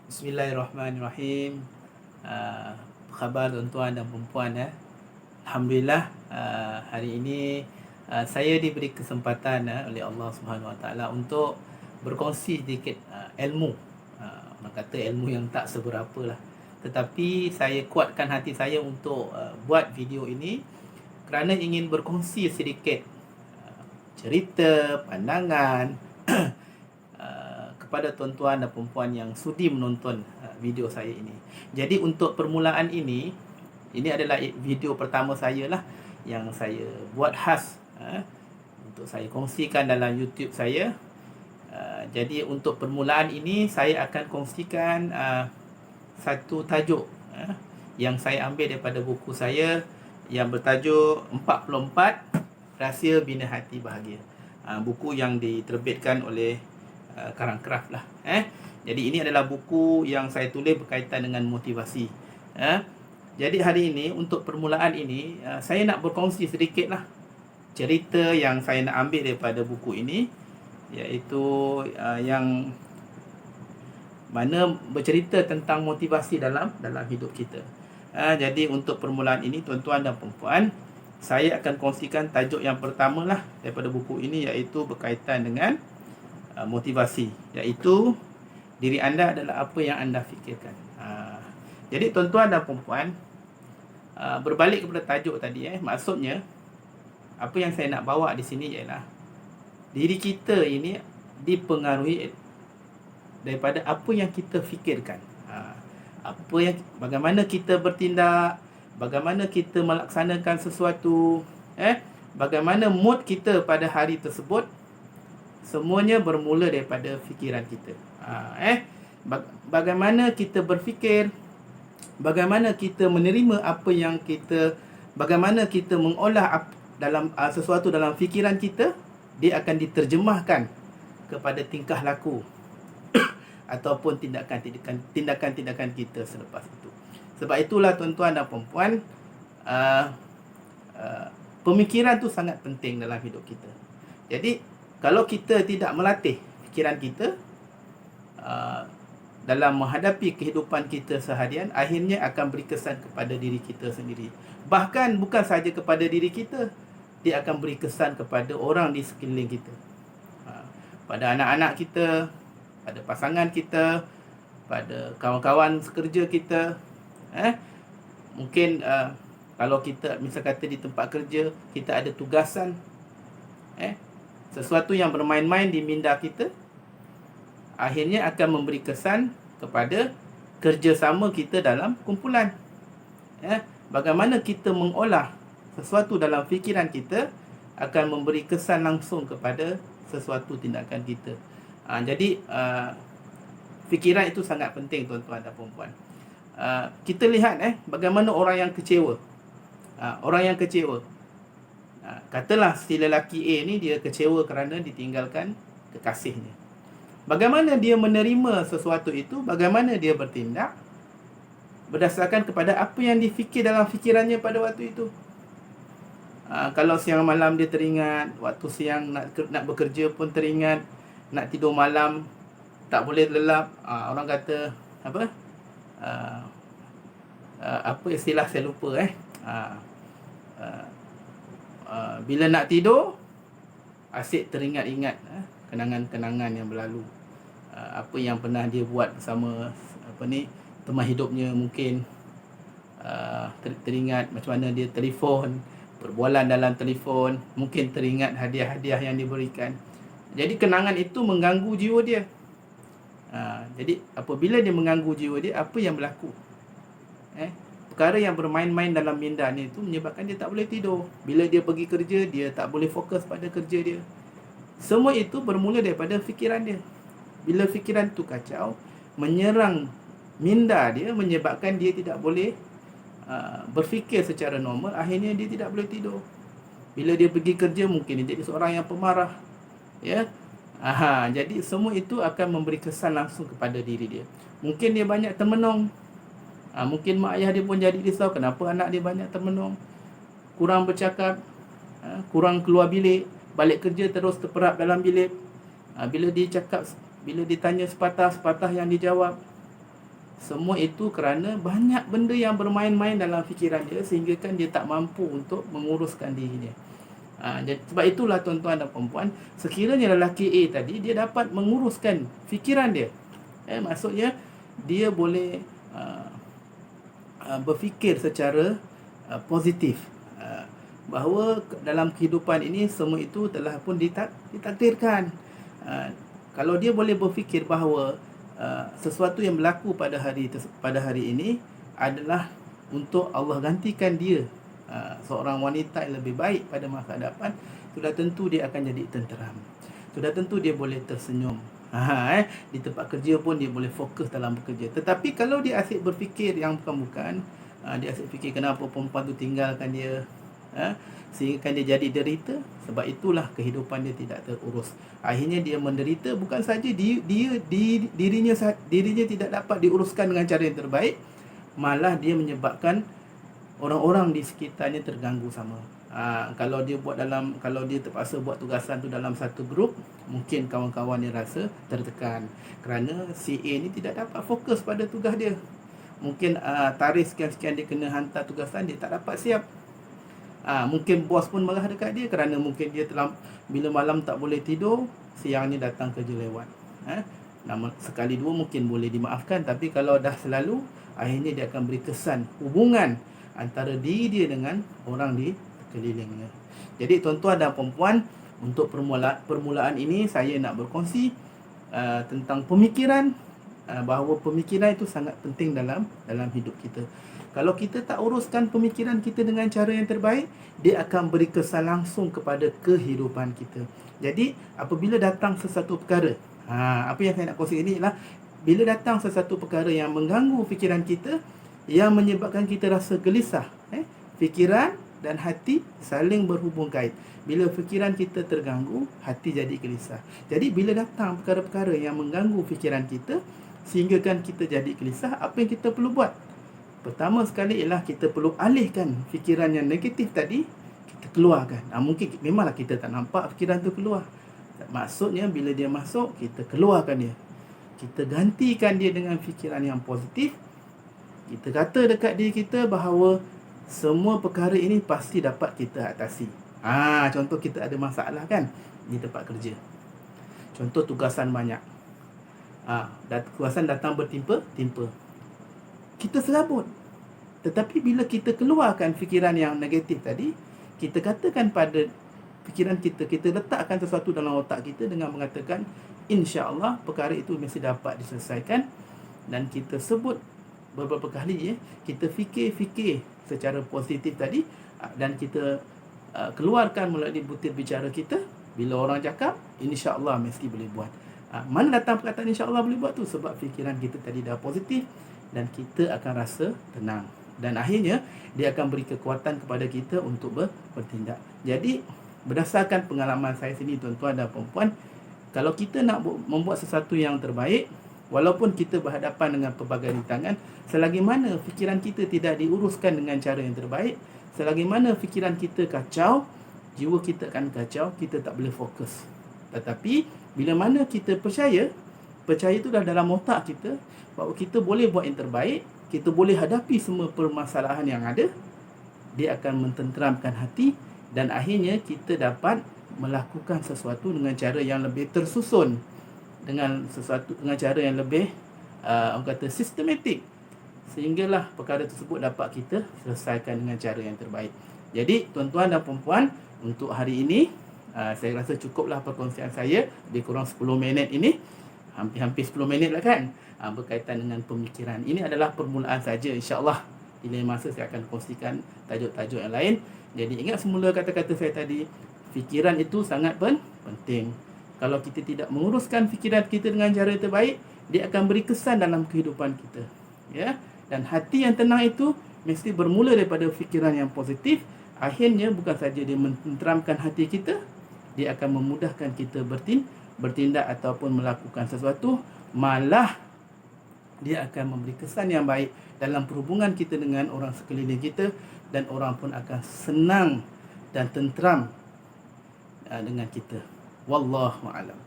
Bismillahirrahmanirrahim. Apa khabar tuan-tuan dan puan-puan ya? Alhamdulillah, hari ini saya diberi kesempatan oleh Allah Subhanahu Wa Taala untuk berkongsi sedikit ilmu. Orang kata ilmu yang tak seberapa lah. Tetapi saya kuatkan hati saya untuk buat video ini kerana ingin berkongsi sedikit cerita, pandangan kepada tuan-tuan dan puan-puan yang sudi menonton video saya ini. Jadi untuk permulaan ini adalah video pertama saya lah yang saya buat khas untuk saya kongsikan dalam YouTube saya. Jadi untuk permulaan ini saya akan kongsikan satu tajuk yang saya ambil daripada buku saya yang bertajuk 44 Rahsia Bina Hati Bahagia. Buku yang diterbitkan oleh Karang Craft lah. Jadi ini adalah buku yang saya tulis berkaitan dengan motivasi. Jadi hari ini untuk permulaan ini saya nak berkongsi sedikit lah cerita yang saya nak ambil daripada buku ini, iaitu yang mana bercerita tentang motivasi dalam hidup kita. Jadi untuk permulaan ini tuan-tuan dan puan-puan, saya akan kongsikan tajuk yang pertama lah daripada buku ini, iaitu berkaitan dengan motivasi, iaitu diri anda adalah apa yang anda fikirkan. Jadi tuan-tuan dan puan-puan, berbalik kepada tajuk tadi, maksudnya apa yang saya nak bawa di sini ialah diri kita ini dipengaruhi daripada apa yang kita fikirkan. Bagaimana kita bertindak, bagaimana kita melaksanakan sesuatu, bagaimana mood kita pada hari tersebut, semuanya bermula daripada fikiran kita. Bagaimana kita berfikir, bagaimana kita menerima apa yang kita, bagaimana kita mengolah dalam sesuatu dalam fikiran kita, dia akan diterjemahkan kepada tingkah laku ataupun tindakan-tindakan kita selepas itu. Sebab itulah tuan-tuan dan puan-puan, pemikiran tu sangat penting dalam hidup kita. Jadi kalau kita tidak melatih fikiran kita dalam menghadapi kehidupan kita seharian, akhirnya akan beri kesan kepada diri kita sendiri. Bahkan bukan sahaja kepada diri kita, dia akan beri kesan kepada orang di sekeliling kita, pada anak-anak kita, pada pasangan kita, pada kawan-kawan sekerja kita. Mungkin kalau kita misal kata di tempat kerja kita ada tugasan, sesuatu yang bermain-main di minda kita, akhirnya akan memberi kesan kepada kerjasama kita dalam kumpulan. Bagaimana kita mengolah sesuatu dalam fikiran kita akan memberi kesan langsung kepada sesuatu tindakan kita. Jadi fikiran itu sangat penting tuan-tuan dan puan-puan. Kita lihat bagaimana orang yang kecewa. Orang yang kecewa, katalah si lelaki A ni dia kecewa kerana ditinggalkan kekasihnya. Bagaimana dia menerima sesuatu itu, bagaimana dia bertindak berdasarkan kepada apa yang difikir dalam fikirannya pada waktu itu. Kalau siang malam dia teringat, waktu siang nak bekerja pun teringat, nak tidur malam tak boleh lelap. Orang kata apa? Apa istilah saya lupa. Bila nak tidur asyik teringat-ingat kenangan-kenangan yang berlalu, apa yang pernah dia buat bersama teman hidupnya. Mungkin teringat macam mana dia telefon, perbualan dalam telefon, mungkin teringat hadiah-hadiah yang diberikan. Jadi kenangan itu mengganggu jiwa dia. Jadi apabila dia mengganggu jiwa dia, apa yang berlaku? Perkara yang bermain-main dalam minda ni itu menyebabkan dia tak boleh tidur. Bila dia pergi kerja, dia tak boleh fokus pada kerja dia. Semua itu bermula daripada fikiran dia. Bila fikiran tu kacau, menyerang minda dia, menyebabkan dia tidak boleh berfikir secara normal, akhirnya dia tidak boleh tidur. Bila dia pergi kerja, mungkin dia jadi seorang yang pemarah. Jadi semua itu akan memberi kesan langsung kepada diri dia. Mungkin dia banyak termenung. Mungkin mak ayah dia pun jadi risau, kenapa anak dia banyak termenung, kurang bercakap, kurang keluar bilik, balik kerja terus terperap dalam bilik. Bila dia cakap, bila ditanya sepatah yang dijawab. Semua itu kerana banyak benda yang bermain-main dalam fikiran dia, sehingga kan dia tak mampu untuk menguruskan dirinya. Sebab itulah tuan-tuan dan puan-puan, sekiranya lelaki A tadi dia dapat menguruskan fikiran dia, maksudnya dia boleh berfikir secara positif, bahawa dalam kehidupan ini semua itu telah pun ditakdirkan. Kalau dia boleh berfikir bahawa sesuatu yang berlaku pada hari ini adalah untuk Allah gantikan dia seorang wanita yang lebih baik pada masa hadapan, sudah tentu dia akan jadi tenteram. Sudah tentu dia boleh tersenyum. Di tempat kerja pun dia boleh fokus dalam bekerja. Tetapi kalau dia asyik berfikir yang bukan-bukan, dia asyik fikir kenapa perempuan tu tinggalkan dia, sehingga dia jadi derita. Sebab itulah kehidupan dia tidak terurus. Akhirnya dia menderita, bukan saja dirinya tidak dapat diuruskan dengan cara yang terbaik, malah dia menyebabkan orang-orang di sekitarnya terganggu sama. Kalau dia terpaksa buat tugasan tu dalam satu grup, mungkin kawan-kawan dia rasa tertekan kerana si A ni tidak dapat fokus pada tugas dia. Mungkin tarikh sekian-sekian dia kena hantar tugasan, dia tak dapat siap. Mungkin bos pun marah dekat dia kerana mungkin dia bila malam tak boleh tidur, siangnya datang kerja lewat. Sekali dua mungkin boleh dimaafkan, tapi kalau dah selalu, akhirnya dia akan beri kesan hubungan antara diri dia dengan orang di sekelilingnya. Jadi tuan-tuan dan puan-puan, untuk permulaan ini saya nak berkongsi tentang pemikiran, bahawa pemikiran itu sangat penting dalam hidup kita. Kalau kita tak uruskan pemikiran kita dengan cara yang terbaik, dia akan beri kesan langsung kepada kehidupan kita. Jadi apabila datang sesuatu perkara, apa yang saya nak kongsi ini ialah, bila datang sesuatu perkara yang mengganggu fikiran kita, yang menyebabkan kita rasa gelisah, fikiran dan hati saling berhubung kait. Bila fikiran kita terganggu, hati jadi gelisah. Jadi bila datang perkara-perkara yang mengganggu fikiran kita, sehingga kan kita jadi gelisah, apa yang kita perlu buat? Pertama sekali ialah kita perlu alihkan fikiran yang negatif tadi, kita keluarkan. Mungkin memanglah kita tak nampak fikiran tu keluar. Maksudnya bila dia masuk, kita keluarkan dia. Kita gantikan dia dengan fikiran yang positif. Kita kata dekat diri kita bahawa semua perkara ini pasti dapat kita atasi. Contoh kita ada masalah kan di tempat kerja. Contoh tugasan banyak. Tugasan datang bertimpa-timpa. Kita serabut. Tetapi bila kita keluarkan fikiran yang negatif tadi, kita katakan pada fikiran kita, kita letakkan sesuatu dalam otak kita dengan mengatakan, insya-Allah perkara itu mesti dapat diselesaikan. Dan kita sebut beberapa kali, kita fikir secara positif tadi, dan kita keluarkan melalui butir bicara kita. Bila orang cakap, insya-Allah mesti boleh buat. Mana datang perkataan insya-Allah boleh buat tu? Sebab fikiran kita tadi dah positif, dan kita akan rasa tenang. Dan akhirnya dia akan beri kekuatan kepada kita untuk bertindak. Jadi berdasarkan pengalaman saya sini, tuan-tuan dan puan-puan, kalau kita nak membuat sesuatu yang terbaik, walaupun kita berhadapan dengan pelbagai rintangan, selagi mana fikiran kita tidak diuruskan dengan cara yang terbaik, selagi mana fikiran kita kacau, jiwa kita akan kacau, kita tak boleh fokus. Tetapi bila mana kita percaya itu dah dalam otak kita, bahawa kita boleh buat yang terbaik, kita boleh hadapi semua permasalahan yang ada, dia akan mententeramkan hati, dan akhirnya kita dapat melakukan sesuatu dengan cara yang lebih tersusun, dengan cara yang lebih orang kata sistematik, sehinggalah perkara tersebut dapat kita selesaikan dengan cara yang terbaik. Jadi tuan-tuan dan puan-puan, untuk hari ini saya rasa cukuplah perkongsian saya, lebih kurang 10 minit ini, hampir 10 minit lah kan, berkaitan dengan pemikiran. Ini adalah permulaan saja, insya-Allah di lain masa saya akan kongsikan tajuk-tajuk yang lain. Jadi ingat semula kata-kata saya tadi, fikiran itu sangat penting. Kalau kita tidak menguruskan fikiran kita dengan cara yang terbaik, dia akan beri kesan dalam kehidupan kita, Dan hati yang tenang itu mesti bermula daripada fikiran yang positif. Akhirnya bukan saja dia mententeramkan hati kita, dia akan memudahkan kita bertindak ataupun melakukan sesuatu, malah dia akan memberi kesan yang baik dalam perhubungan kita dengan orang sekeliling kita, dan orang pun akan senang dan tenteram dengan kita. Wallahu a'lam.